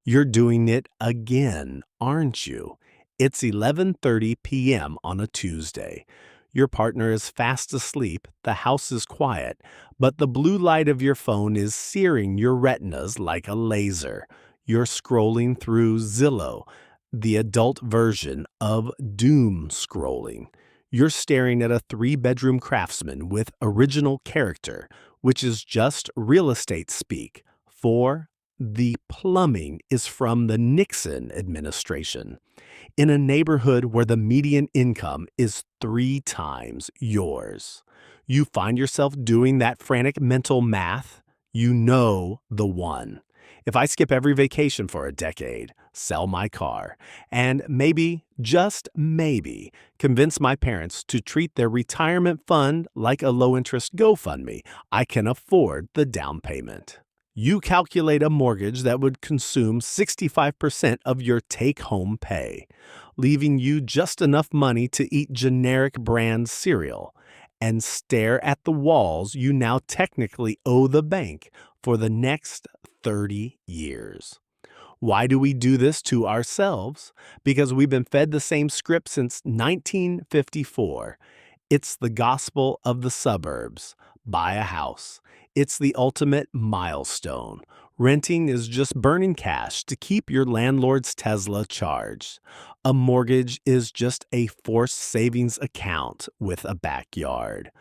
You're doing it again, aren't you? It's 11:30 p.m. on a Tuesday. Your partner is fast asleep, the house is quiet, but the blue light of your phone is searing your retinas like a laser. You're scrolling through Zillow, the adult version of doom scrolling. You're staring at a three-bedroom craftsman with original character, which is just real estate speak for the plumbing is from the Nixon administration. In a neighborhood where the median income is three times yours. You find yourself doing that frantic mental math? You know the one. If I skip every vacation for a decade, sell my car, and maybe, just maybe, convince my parents to treat their retirement fund like a low-interest GoFundMe, I can afford the down payment. You calculate a mortgage that would consume 65% of your take-home pay, leaving you just enough money to eat generic brand cereal and stare at the walls you now technically owe the bank for the next 30 years. Why do we do this to ourselves? Because we've been fed the same script since 1954. It's the gospel of the suburbs. Buy a house. It's the ultimate milestone. Renting is just burning cash to keep your landlord's Tesla charged. A mortgage is just a forced savings account with a backyard.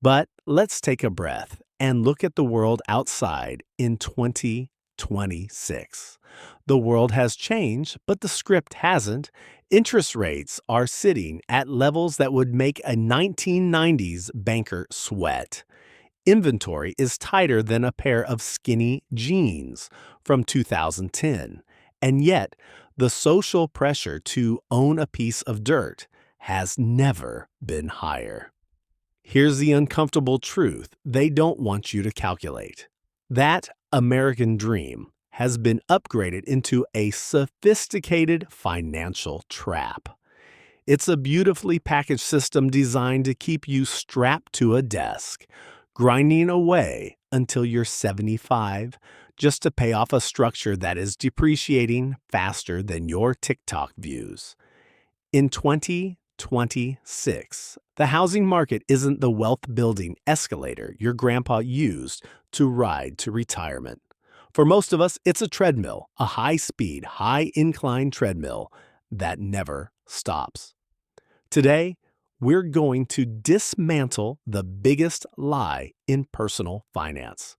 But let's take a breath and look at the world outside in 2026. The world has changed, but the script hasn't. Interest rates are sitting at levels that would make a 1990s banker sweat. Inventory is tighter than a pair of skinny jeans from 2010. And yet, the social pressure to own a piece of dirt has never been higher. Here's the uncomfortable truth they don't want you to calculate. That American dream has been upgraded into a sophisticated financial trap. It's a beautifully packaged system designed to keep you strapped to a desk, grinding away until you're 75, just to pay off a structure that is depreciating faster than your TikTok views. In 2026, the housing market isn't the wealth-building escalator your grandpa used to ride to retirement. For most of us, it's a treadmill, a high-speed, high-incline treadmill that never stops. Today, we're going to dismantle the biggest lie in personal finance.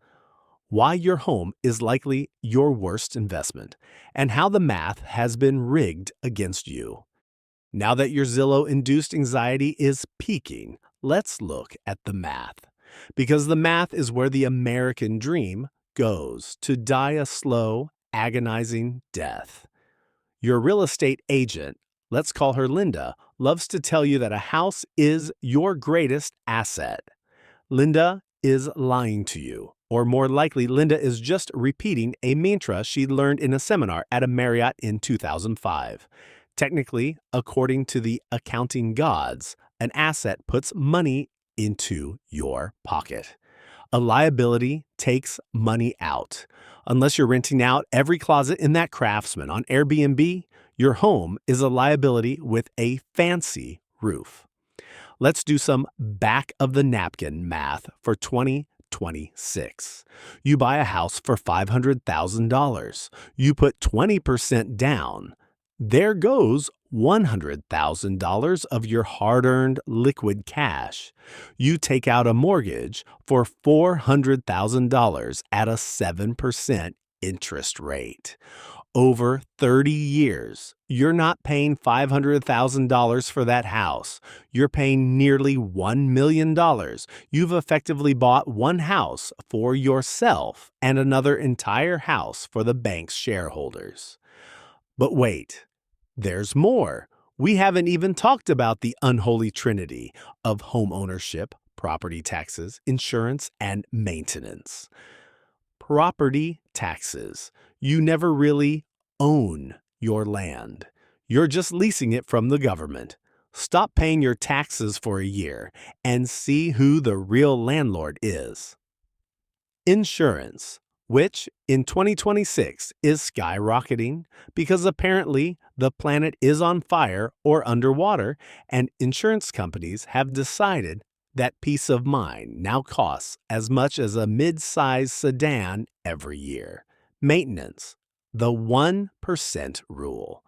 Why your home is likely your worst investment, and how the math has been rigged against you. Now that your Zillow-induced anxiety is peaking, let's look at the math. Because the math is where the American dream goes to die a slow, agonizing death. Your real estate agent, let's call her Linda, loves to tell you that a house is your greatest asset. Linda is lying to you, or more likely, Linda is just repeating a mantra she learned in a seminar at a Marriott in 2005. Technically, according to the accounting gods, an asset puts money into your pocket. A liability takes money out. Unless you're renting out every closet in that Craftsman on Airbnb, your home is a liability with a fancy roof. Let's do some back-of-the-napkin math for 2026. You buy a house for $500,000. You put 20% down. There goes $100,000 of your hard-earned liquid cash. You take out a mortgage for $400,000 at a 7% interest rate. Over 30 years, you're not paying $500,000 for that house. You're paying nearly $1 million. You've effectively bought one house for yourself and another entire house for the bank's shareholders. But wait. There's more. We haven't even talked about the unholy trinity of home ownership, property taxes, insurance, and maintenance. Property taxes. You never really own your land. You're just leasing it from the government. Stop paying your taxes for a year and see who the real landlord is. Insurance. which in 2026 is skyrocketing because apparently the planet is on fire or underwater, and insurance companies have decided that peace of mind now costs as much as a mid-sized sedan every year. Maintenance, the 1% rule,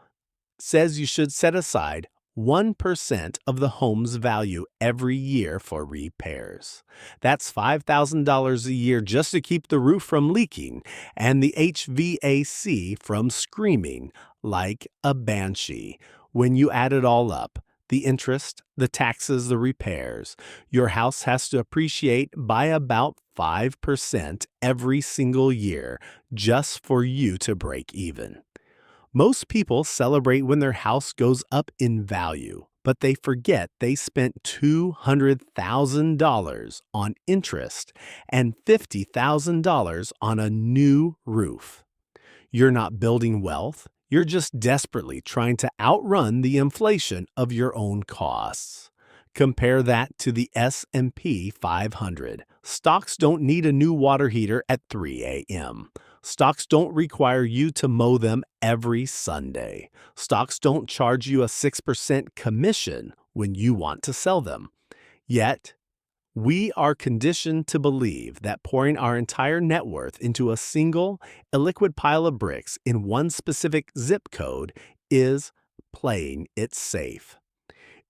says you should set aside 1% of the home's value every year for repairs. That's $5,000 a year just to keep the roof from leaking and the HVAC from screaming like a banshee. When you add it all up, the interest, the taxes, the repairs, your house has to appreciate by about 5% every single year just for you to break even. Most people celebrate when their house goes up in value, but they forget they spent $200,000 on interest and $50,000 on a new roof. You're not building wealth, you're just desperately trying to outrun the inflation of your own costs. Compare that to the S&P 500. Stocks don't need a new water heater at 3 a.m. Stocks don't require you to mow them every Sunday. Stocks don't charge you a 6% commission when you want to sell them. Yet, we are conditioned to believe that pouring our entire net worth into a single, illiquid pile of bricks in one specific zip code is playing it safe.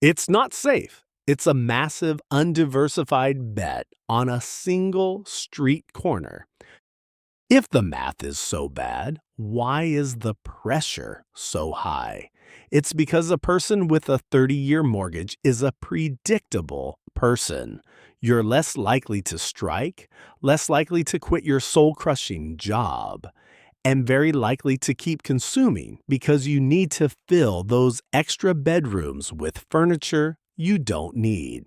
It's not safe. It's a massive, undiversified bet on a single street corner. If the math is so bad, why is the pressure so high? It's because a person with a 30-year mortgage is a predictable person. You're less likely to strike, less likely to quit your soul-crushing job, and very likely to keep consuming because you need to fill those extra bedrooms with furniture you don't need.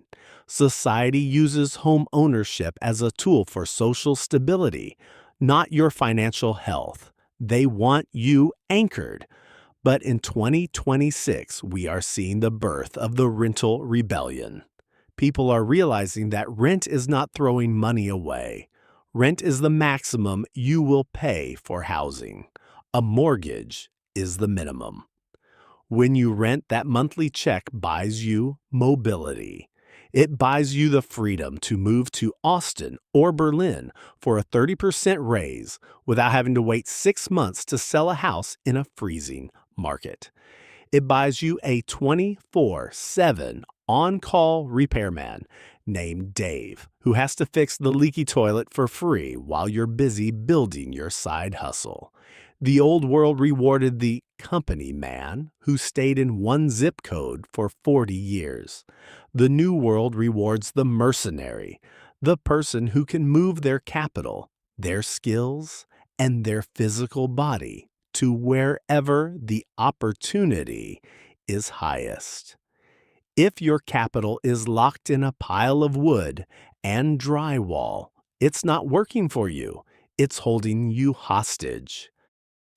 Society uses home ownership as a tool for social stability, not your financial health. They want you anchored. But in 2026, we are seeing the birth of the rental rebellion. People are realizing that rent is not throwing money away. Rent is the maximum you will pay for housing. A mortgage is the minimum. When you rent, that monthly check buys you mobility. It buys you the freedom to move to Austin or Berlin for a 30% raise without having to wait 6 months to sell a house in a freezing market. It buys you a 24/7 on-call repairman named Dave who has to fix the leaky toilet for free while you're busy building your side hustle. The old world rewarded the company man who stayed in one zip code for 40 years. The new world rewards the mercenary, the person who can move their capital, their skills, and their physical body to wherever the opportunity is highest. If your capital is locked in a pile of wood and drywall, it's not working for you. It's holding you hostage.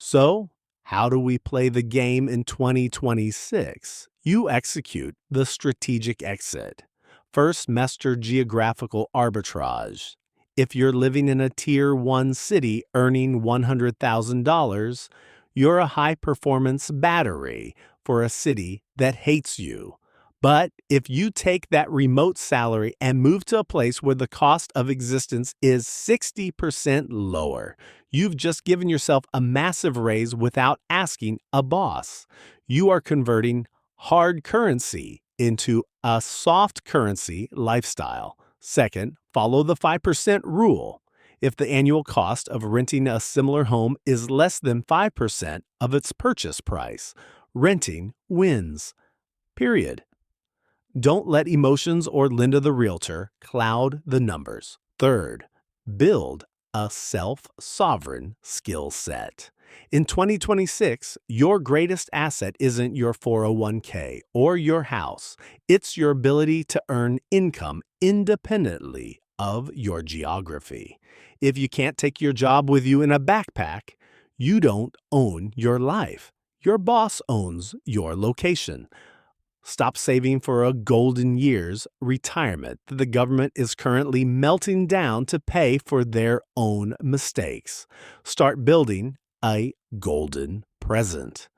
So, how do we play the game in 2026? You execute the strategic exit. First, master geographical arbitrage. If you're living in a Tier 1 city earning $100,000, you're a high-performance battery for a city that hates you. But if you take that remote salary and move to a place where the cost of existence is 60% lower, you've just given yourself a massive raise without asking a boss. You are converting hard currency into a soft currency lifestyle. Second, follow the 5% rule. If the annual cost of renting a similar home is less than 5% of its purchase price, renting wins. Period. Don't let emotions or Linda the Realtor cloud the numbers. Third, build a self-sovereign skill set. In 2026, your greatest asset isn't your 401k or your house. It's your ability to earn income independently of your geography. If you can't take your job with you in a backpack, you don't own your life. Your boss owns your location. Stop saving for a golden years retirement that the government is currently melting down to pay for their own mistakes. Start building a golden present.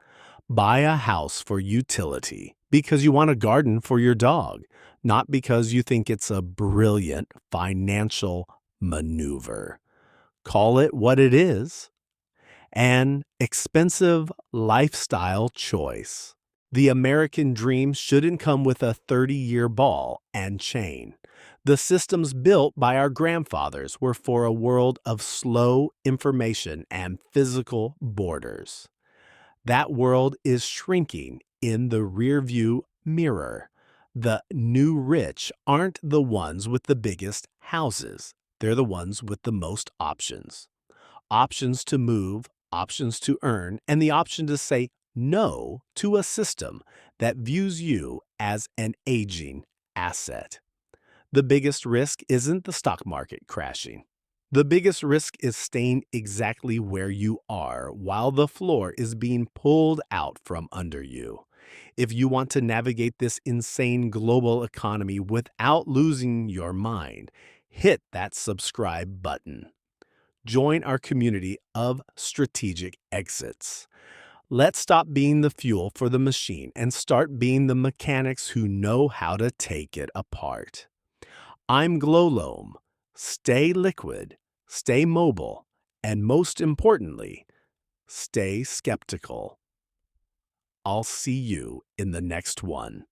Buy a house for utility because you want a garden for your dog, not because you think it's a brilliant financial maneuver. Call it what it is: an expensive lifestyle choice. The American dream shouldn't come with a 30-year ball and chain. The systems built by our grandfathers were for a world of slow information and physical borders. That world is shrinking in the rearview mirror. The new rich aren't the ones with the biggest houses. They're the ones with the most options. Options to move, options to earn, and the option to say no to a system that views you as an aging asset. The biggest risk isn't the stock market crashing. The biggest risk is staying exactly where you are while the floor is being pulled out from under you. If you want to navigate this insane global economy without losing your mind, hit that subscribe button. Join our community of strategic exits. Let's stop being the fuel for the machine and start being the mechanics who know how to take it apart. I'm Glolome. Stay liquid, stay mobile, and most importantly, stay skeptical. I'll see you in the next one.